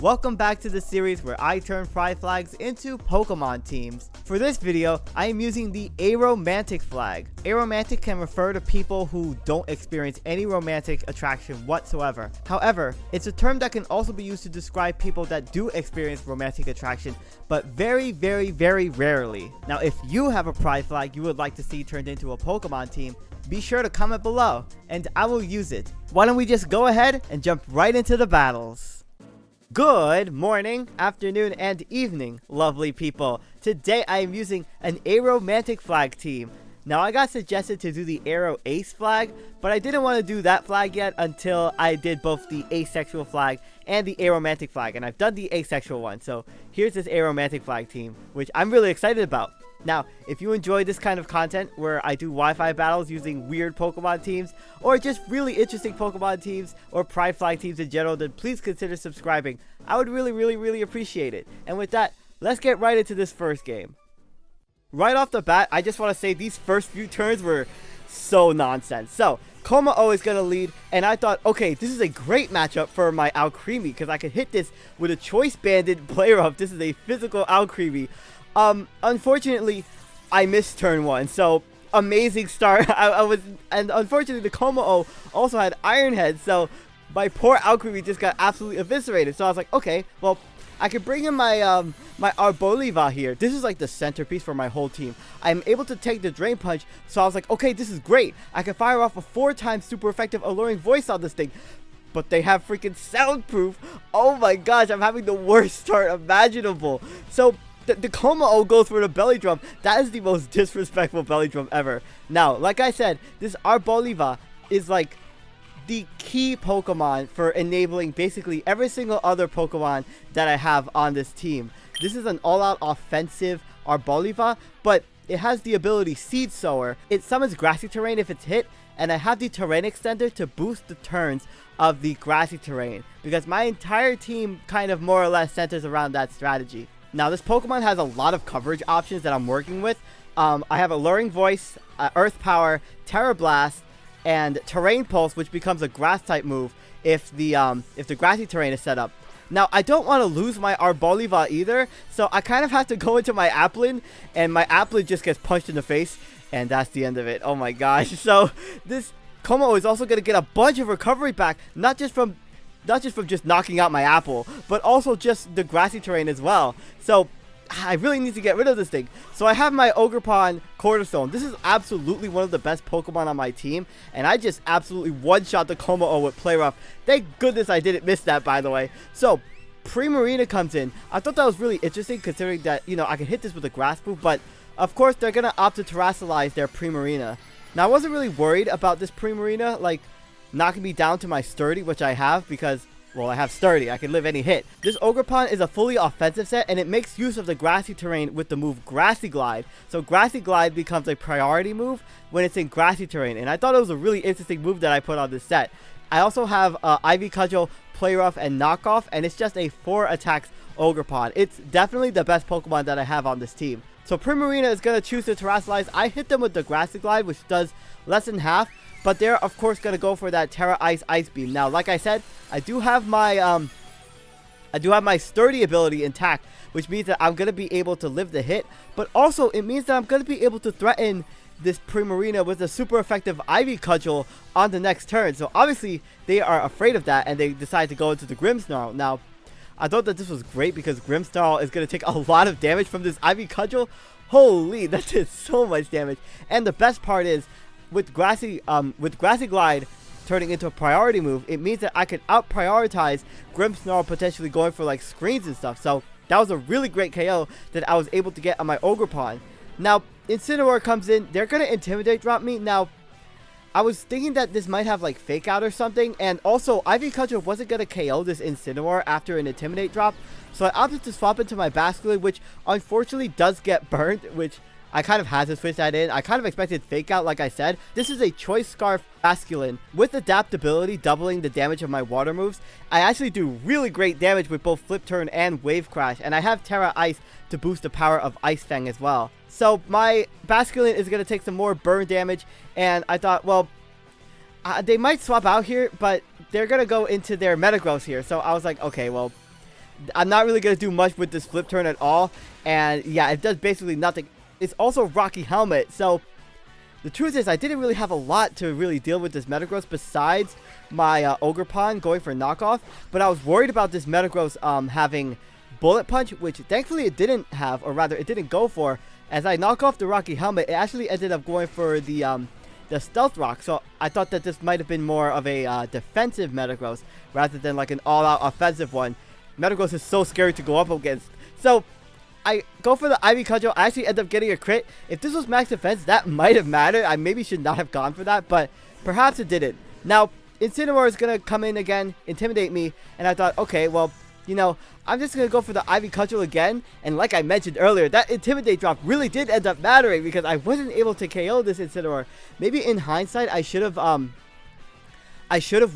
Welcome back to the series where I turn pride flags into Pokemon teams. For this video, I am using the Aromantic flag. Aromantic can refer to people who don't experience any romantic attraction whatsoever. However, it's a term that can also be used to describe people that do experience romantic attraction, but very rarely. Now, if you have a pride flag you would like to see turned into a Pokemon team, be sure to comment below, and I will use it. Why don't we just go ahead and jump right into the battles? Good morning, afternoon, and evening, lovely people. Today I am using an Aromantic flag team. Now I got suggested to do the Aero Ace flag, but I didn't want to do that flag yet until I did both the asexual flag and the Aromantic flag, and I've done the asexual one. So here's this Aromantic flag team, which I'm really excited about. Now, if you enjoy this kind of content where I do Wi-Fi battles using weird Pokemon teams, or just really interesting Pokemon teams, or Pride Flag teams in general, then please consider subscribing. I would really appreciate it. And with that, let's get right into this first game. Right off the bat, I just want to say these first few turns were so nonsense. So, Kommo-o is going to lead, and I thought, okay, this is a great matchup for my Alcremie, because I could hit this with a Choice Banded player up. This is a physical Alcremie. Unfortunately, I missed turn one, so amazing start. And unfortunately, the Kommo-o also had Iron Head, so my poor Alcremie just got absolutely eviscerated. So I was like, okay, well, I could bring in my my Arboliva here. This is like the centerpiece for my whole team. I'm able to take the Drain Punch, so I was like, okay, this is great. I can fire off a 4-time super effective Alluring Voice on this thing. But they have freaking Soundproof. Oh my gosh, I'm having the worst start imaginable. So the Kommo-o goes for the Belly Drum. That is the most disrespectful Belly Drum ever. Now, like I said, this Arboliva is like the key Pokemon for enabling basically every single other Pokemon that I have on this team. This is an all-out offensive Arboliva, but it has the ability Seed Sower. It summons Grassy Terrain if it's hit, and I have the Terrain Extender to boost the turns of the Grassy Terrain, because my entire team kind of more or less centers around that strategy. Now, this Pokemon has a lot of coverage options that I'm working with. I have Alluring Voice, Earth Power, Terra Blast, and Terrain Pulse, which becomes a Grass-type move if the Grassy Terrain is set up. Now, I don't want to lose my Arboliva either, so I kind of have to go into my Applin, and my Applin just gets punched in the face, and that's the end of it. Oh my gosh. So, this Kommo-o is also going to get a bunch of recovery back, not just from just knocking out my Apple, but also just the Grassy Terrain as well. So I really need to get rid of this thing. So I have my Ogerpon Cornerstone. This is absolutely one of the best Pokemon on my team, and I just absolutely one-shot the Kommo-o with Play Rough. Thank goodness I didn't miss that, by the way. So Primarina comes in. I thought that was really interesting, considering that, you know, I can hit this with a Grass move, but of course they're gonna opt to Terrasilize their Primarina. Now, I wasn't really worried about this Primarina, like knocking me down to my Sturdy, which I have because, well, I have Sturdy. I can live any hit. This Ogerpon is a fully offensive set, and it makes use of the Grassy Terrain with the move Grassy Glide. So Grassy Glide becomes a priority move when it's in Grassy Terrain, and I thought it was a really interesting move that I put on this set. I also have Ivy Cudgel, Play Rough, and Knockoff, and it's just a 4 attacks Ogerpon. It's definitely the best Pokemon that I have on this team. So Primarina is going to choose to Terrasilize. I hit them with the Grassy Glide, which does less than half. But they're, of course, going to go for that Terra Ice Ice Beam. Now, like I said, I do have my Sturdy ability intact, which means that I'm going to be able to live the hit. But also, it means that I'm going to be able to threaten this Primarina with a super effective Ivy Cudgel on the next turn. So, obviously, they are afraid of that, and they decide to go into the Grimmsnarl. Now, I thought that this was great because Grimmsnarl is going to take a lot of damage from this Ivy Cudgel. Holy, that did so much damage. And the best part is, with Grassy Glide turning into a priority move, it means that I could out-prioritize Grimmsnarl potentially going for like screens and stuff. So that was a really great KO that I was able to get on my Ogerpon. Now, Incineroar comes in. They're going to Intimidate drop me. Now, I was thinking that this might have like Fake Out or something. And also, Ivy Cudgel wasn't going to KO this Incineroar after an Intimidate drop. So I opted to swap into my Basculin, which unfortunately does get burned, which I kind of had to switch that in. I kind of expected Fake Out, like I said. This is a Choice Scarf Basculin with Adaptability, doubling the damage of my water moves. I actually do really great damage with both Flip Turn and Wave Crash, and I have Terra Ice to boost the power of Ice Fang as well. So my Basculin is going to take some more burn damage, and I thought, well, they might swap out here, but they're going to go into their Metagross here. So I was like, okay, well, I'm not really going to do much with this flip turn at all. And yeah, it does basically nothing. It's also Rocky Helmet. So the truth is, I didn't really have a lot to really deal with this Metagross besides my Ogerpon going for knockoff. But I was worried about this Metagross having Bullet Punch, which thankfully it didn't have, or rather it didn't go for. As I knock off the Rocky Helmet, it actually ended up going for the Stealth Rock. So I thought that this might have been more of a defensive Metagross rather than like an all-out offensive one. Metagross is so scary to go up against. So I go for the Ivy Cudgel. I actually end up getting a crit. If this was max defense, that might have mattered. I maybe should not have gone for that, but perhaps it didn't. Now, Incineroar is going to come in again, intimidate me, and I thought, okay, well, you know, I'm just going to go for the Ivy Cudgel again. And like I mentioned earlier, that Intimidate drop really did end up mattering because I wasn't able to KO this Incineroar. Maybe in hindsight, I should have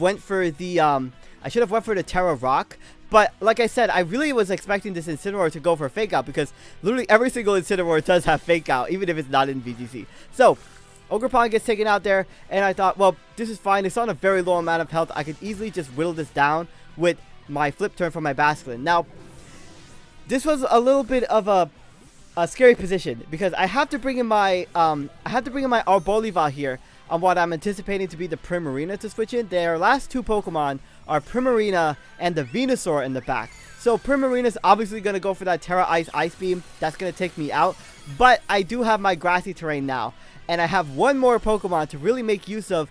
went for the Terra Rock. But like I said, I really was expecting this Incineroar to go for Fake Out because literally every single Incineroar does have Fake Out, even if it's not in VGC. So Ogerpon gets taken out there, and I thought, well, this is fine. It's on a very low amount of health. I could easily just whittle this down with my flip turn from my Basculin. Now, this was a little bit of a scary position because I have to bring in my Arboliva here on what I'm anticipating to be the Primarina to switch in. Their last two Pokemon are Primarina and the Venusaur in the back. So Primarina is obviously going to go for that Terra Ice Beam. That's going to take me out. But I do have my Grassy Terrain now. And I have one more Pokemon to really make use of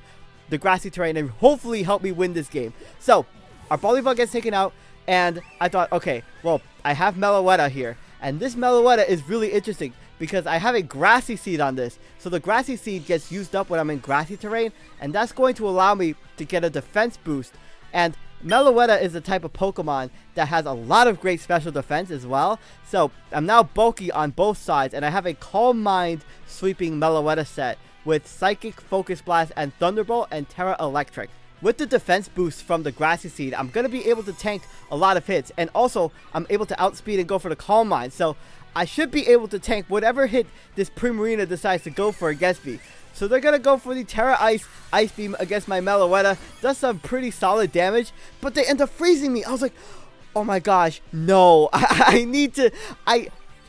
the Grassy Terrain and hopefully help me win this game. So Arboliva gets taken out. And I thought, okay, well, I have Meloetta here. And this Meloetta is really interesting because I have a Grassy Seed on this. So the Grassy Seed gets used up when I'm in Grassy Terrain. And that's going to allow me to get a defense boost. And Meloetta is the type of Pokemon that has a lot of great special defense as well. So I'm now bulky on both sides. And I have a Calm Mind sweeping Meloetta set with Psychic, Focus Blast, and Thunderbolt, and Terra Electric. With the defense boost from the Grassy Seed, I'm going to be able to tank a lot of hits. And also, I'm able to outspeed and go for the Calm Mind. So I should be able to tank whatever hit this Primarina decides to go for against me. So they're going to go for the Terra Ice Beam against my Meloetta. Does some pretty solid damage, but they end up freezing me. I was like, oh my gosh, no.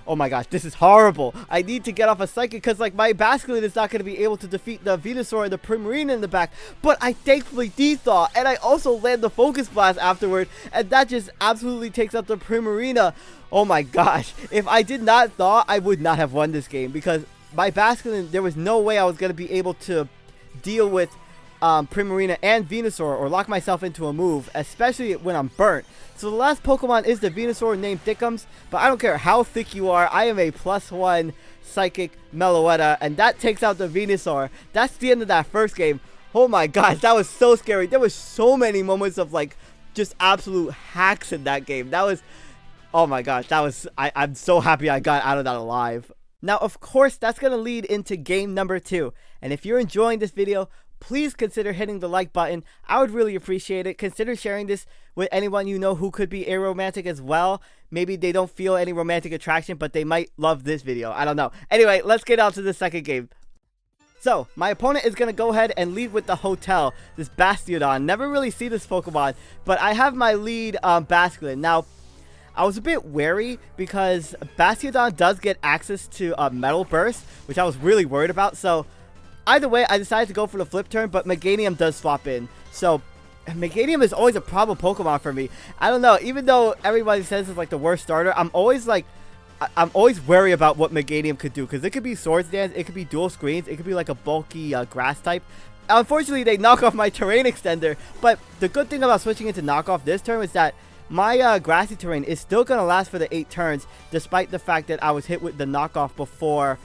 Oh my gosh, this is horrible. I need to get off a Psychic because like my Basculin is not going to be able to defeat the Venusaur and the Primarina in the back. But I thankfully de-thaw, and I also land the Focus Blast afterward, and that just absolutely takes out the Primarina. Oh my gosh, if I did not thaw, I would not have won this game because my Basculin, there was no way I was going to be able to deal with Primarina and Venusaur or lock myself into a move, especially when I'm burnt. So the last Pokemon is the Venusaur named Thickums, but I don't care how thick you are, I am a +1 Psychic Meloetta, and that takes out the Venusaur. That's the end of that first game. Oh my gosh, that was so scary. There was so many moments of like just absolute hacks in that game. That was, oh my gosh, that was, I'm so happy I got out of that alive. Now, of course, that's going to lead into game number 2. And if you're enjoying this video, please consider hitting the like button. I would really appreciate it. Consider sharing this with anyone you know who could be aromantic as well. Maybe they don't feel any romantic attraction, but they might love this video. I don't know. Anyway, let's get on to the second game. So, my opponent is going to go ahead and lead with the Hotel, this Bastiodon. Never really see this Pokemon, but I have my lead Basculin. Now, I was a bit wary because Bastiodon does get access to Metal Burst, which I was really worried about. So, either way, I decided to go for the flip turn, but Meganium does swap in. So, Meganium is always a problem Pokemon for me. I don't know, even though everybody says it's like the worst starter, I'm always wary about what Meganium could do. Because it could be Swords Dance, it could be Dual Screens, it could be like a bulky Grass type. Unfortunately, they knock off my Terrain Extender. But the good thing about switching into knockoff this turn is that my Grassy Terrain is still going to last for the 8 turns. Despite the fact that I was hit with the knockoff before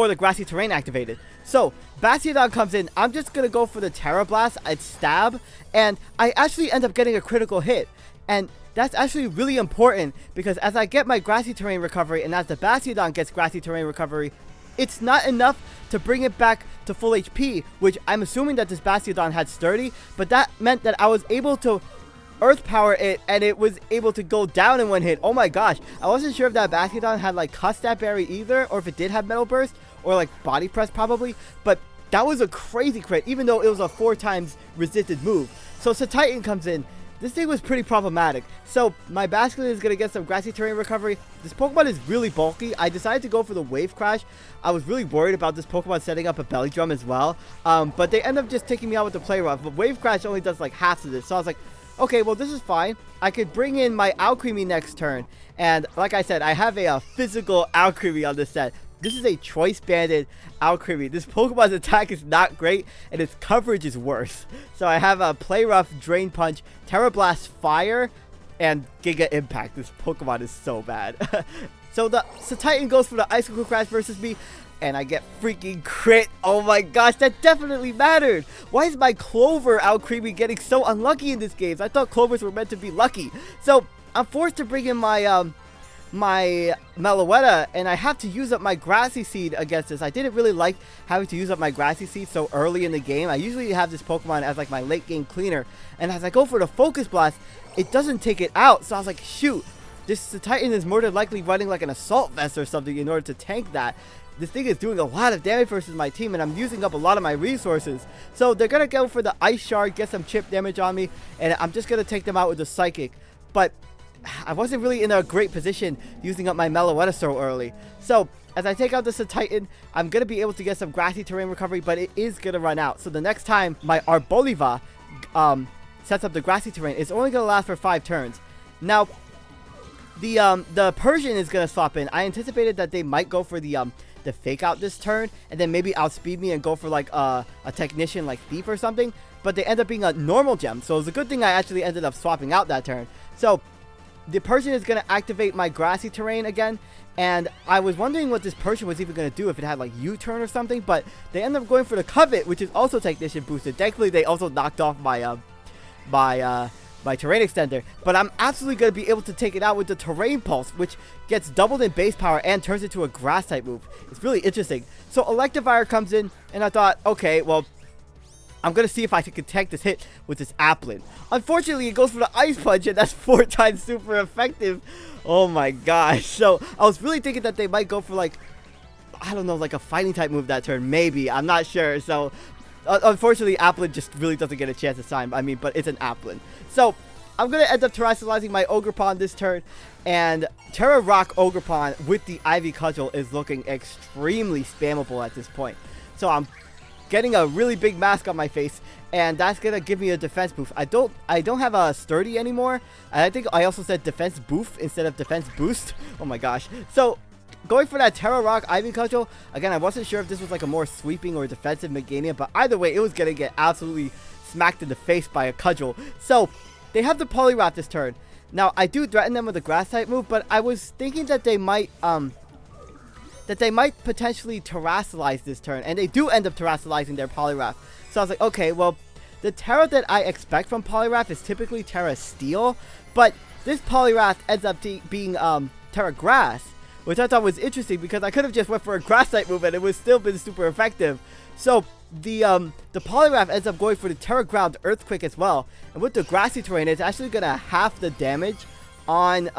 the Grassy Terrain activated. So, Bastiodon comes in. I'm just going to go for the Terra Blast. I'd stab. And I actually end up getting a critical hit. And that's actually really important because as I get my Grassy Terrain recovery and as the Bastiodon gets Grassy Terrain recovery, it's not enough to bring it back to full HP, which I'm assuming that this Bastiodon had Sturdy, but that meant that I was able to Earth Power it and it was able to go down in one hit. Oh my gosh, I wasn't sure if that Bastiodon had like Custap Berry either, or if it did have Metal Burst, or like Body Press probably, but that was a crazy crit, even though it was a 4 times resisted move. So Titan comes in. this thing was pretty problematic. So my Basculin is going to get some grassy terrain recovery. This Pokemon is really bulky. I decided to go for the Wave Crash. I was really worried about this Pokemon setting up a Belly Drum as well. But they end up just taking me out with the Play Rough. But Wave Crash only does like half of this. So I was like, okay, well, this is fine. I could bring in my Alcremie next turn. And like I said, I have a physical Alcremie on this set. This is a Choice Banded Alcremie. This Pokemon's attack is not great, and its coverage is worse. So I have a Play Rough, Drain Punch, Terra Blast, Fire, and Giga Impact. This Pokemon is so bad. So the Titan goes for the Icicle Crash versus me, and I get freaking crit. Oh my gosh, that definitely mattered. Why is my Clover Alcremie getting so unlucky in this game? I thought Clovers were meant to be lucky. So I'm forced to bring in my my Meloetta, and I have to use up my Grassy Seed against this. I didn't really like having to use up my Grassy Seed so early in the game. I usually have this Pokemon as like my late game cleaner, and as I go for the Focus Blast, it doesn't take it out. So I was like, shoot, the Titan is more than likely running like an Assault Vest or something in order to tank that. This thing is doing a lot of damage versus my team, and I'm using up a lot of my resources. So they're going to go for the Ice Shard, get some chip damage on me, and I'm just going to take them out with the Psychic. But I wasn't really in a great position using up my Meloetta so early. So as I take out this Titan, I'm going to be able to get some grassy terrain recovery, but it is going to run out. So the next time my Arboliva sets up the grassy terrain, it's only going to last for 5 turns. Now, the Persian is going to swap in. I anticipated that they might go for the Fake Out this turn, and then maybe outspeed me and go for like a Technician like Thief or something. But they end up being a normal gem, so it's a good thing I actually ended up swapping out that turn. So the Persian is going to activate my grassy terrain again, and I was wondering what this Persian was even going to do, if it had like U-turn or something, but they end up going for the Covet, which is also Technician boosted. Thankfully, they also knocked off my my Terrain Extender, but I'm absolutely going to be able to take it out with the Terrain Pulse, which gets doubled in base power and turns into a Grass type move. It's really interesting. So Electivire comes in, and I thought, okay, well, I'm going to see if I can tank this hit with this Applin. Unfortunately, it goes for the Ice Punch, and that's 4 times super effective. Oh my gosh. So I was really thinking that they might go for like, I don't know, like a fighting type move that turn. Maybe. I'm not sure. So unfortunately, Applin just really doesn't get a chance to shine. I mean, but it's an Applin. So I'm going to end up terrestrializing my Ogerpon this turn. And Terra Rock Ogerpon with the Ivy Cudgel is looking extremely spammable at this point. So I'm getting a really big mask on my face, and that's gonna give me a defense boost. I don't have a sturdy anymore, and I think I also said defense boost instead of defense boost. Oh my gosh. So going for that Terra Rock Ivy Cudgel, again, I wasn't sure if this was like a more sweeping or defensive Meganium, but either way, it was gonna get absolutely smacked in the face by a Cudgel. So they have the Poliwrath this turn. Now I do threaten them with a grass type move, but I was thinking that they might potentially terrestrialize this turn, and they do end up terrestrializing their Poliwrath. So I was like, okay, well, the Terra that I expect from Poliwrath is typically Terra Steel, but this Poliwrath ends up being Terra Grass, which I thought was interesting because I could have just went for a Grass type move and it would still been super effective. So the Poliwrath ends up going for the Terra Ground Earthquake as well, and with the grassy terrain, it's actually gonna half the damage on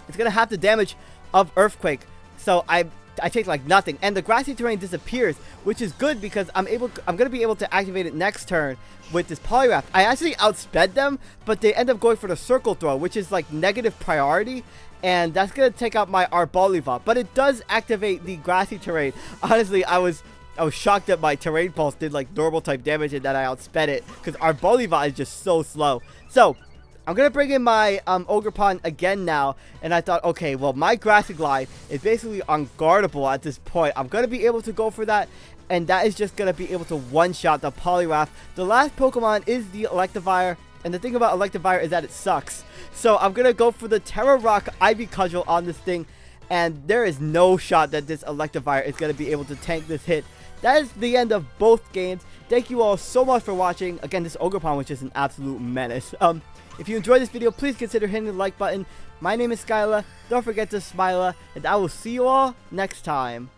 it's gonna half the damage of Earthquake. So I take like nothing, and the grassy terrain disappears, which is good because I'm gonna be able to activate it next turn with this Poliwrath. I actually outsped them, but they end up going for the Circle Throw, which is like negative priority, and that's gonna take out my Arboliva. But it does activate the grassy terrain. Honestly, I was shocked that my Terrain Pulse did like normal type damage and that I outsped it, because Arboliva is just so slow. So I'm going to bring in my Ogerpon again now, and I thought, okay, well, my Grassy Glide is basically unguardable at this point. I'm going to be able to go for that, and that is just going to be able to one-shot the Poliwrath. The last Pokemon is the Electivire, and the thing about Electivire is that it sucks. So I'm going to go for the Terra Rock Ivy Cudgel on this thing, and there is no shot that this Electivire is going to be able to tank this hit. That is the end of both games. Thank you all so much for watching. Again, this Ogerpon was just an absolute menace. If you enjoyed this video, please consider hitting the like button. My name is SkyLaaa. Don't forget to smile, and I will see you all next time.